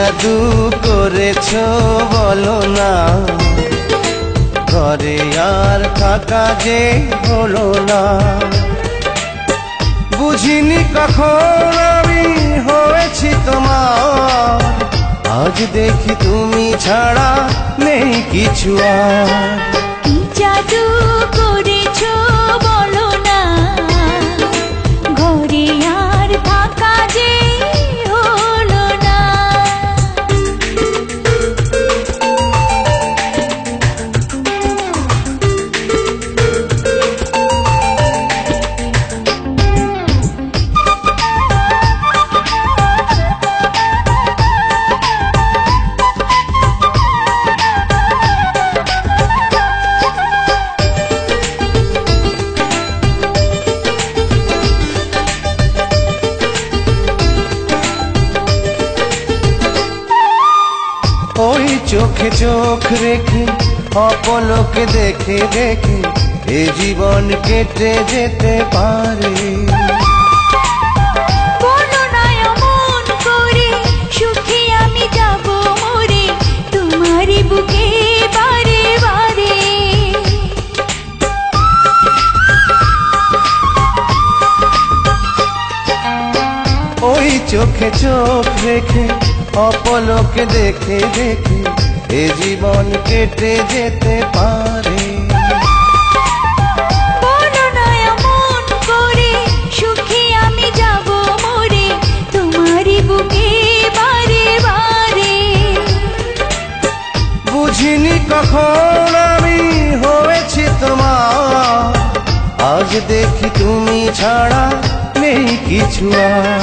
জাদু করেছো বলো না, ঘরে আর থাকা যে হলো না। বুঝিনি কখন আমি হয়েছি তোমার, আজ দেখি তুমি ছাড়া নেই কিছু আর। কি জাদু করেছো বলো না, ঘরে আর থাকা যে হলো না। ওই চোখে চোখ রেখে অপলকে দেখে দেখে এ জীবন কেটে যেতে পারে। বলো না এমন করে, সুখে আমি যাব মরে তোমারই বুকে বারে বারে। ওই চোখে চোখ রেখে অপলকে দেখে দেখে এ জীবন কেটে যেতে পারে। বলো না এমন করে, সুখে আমি যাব মরে তোমারই বুকে বারে বারে। বুঝিনি কখন আমি হয়েছি তোমার, আজ দেখি তুমি ছাড়া নেই কিছু আর।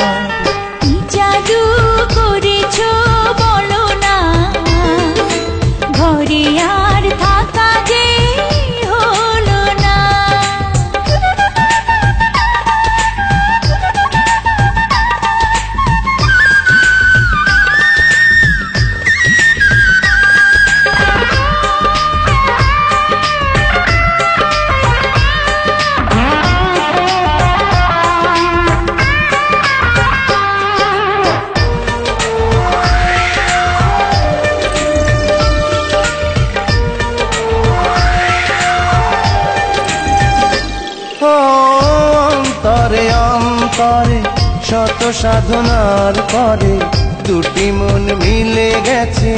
কি জাদু করেছো বলো না, ঘরে আর থাকা যে হলো না। অন্তরে অন্তরে শত সাধনার পরে দুটি মন মিলে গেছে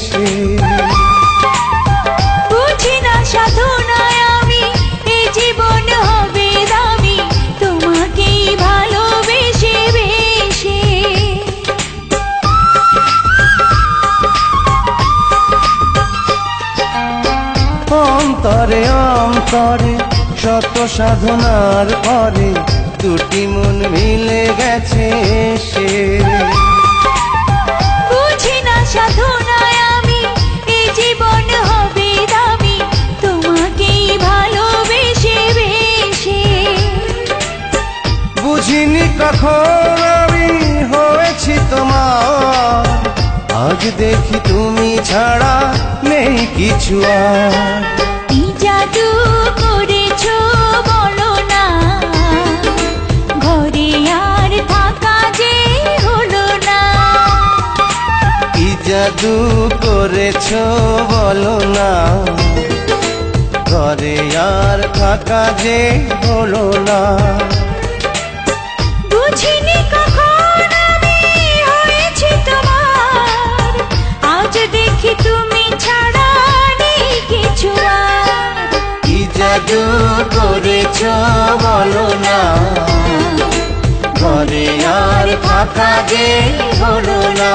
সে। বুঝি না সাধনায় আমি এ জীবন হবে দামি তোমাকেই ভালোবেসে বেশে। অন্তরে অন্তরে শত সাধনার পরে দুটি মন মিলে গেছে সে। বুঝি না সাধনায় আমি এ জীবন হবে দামি তোমাকেই ভালোবেসে বেশে। বুঝিনি কখন আমি হয়েছি তোমার, আজ দেখি তুমি ছাড়া নেই কিছু আর। কি জাদু করেছো বলো না, ঘরে আর থাকা যে হলো না। কি জাদু করেছো বলো না, ঘরে আর থাকা যে হলো না। বুঝিনি কখন আমি হয়েছি তোমার, আজ দেখি তুমি ছাড়া নেই কিছু আর। কি জাদু করেছো বলো না, ঘরে আর থাকা যে হলো না।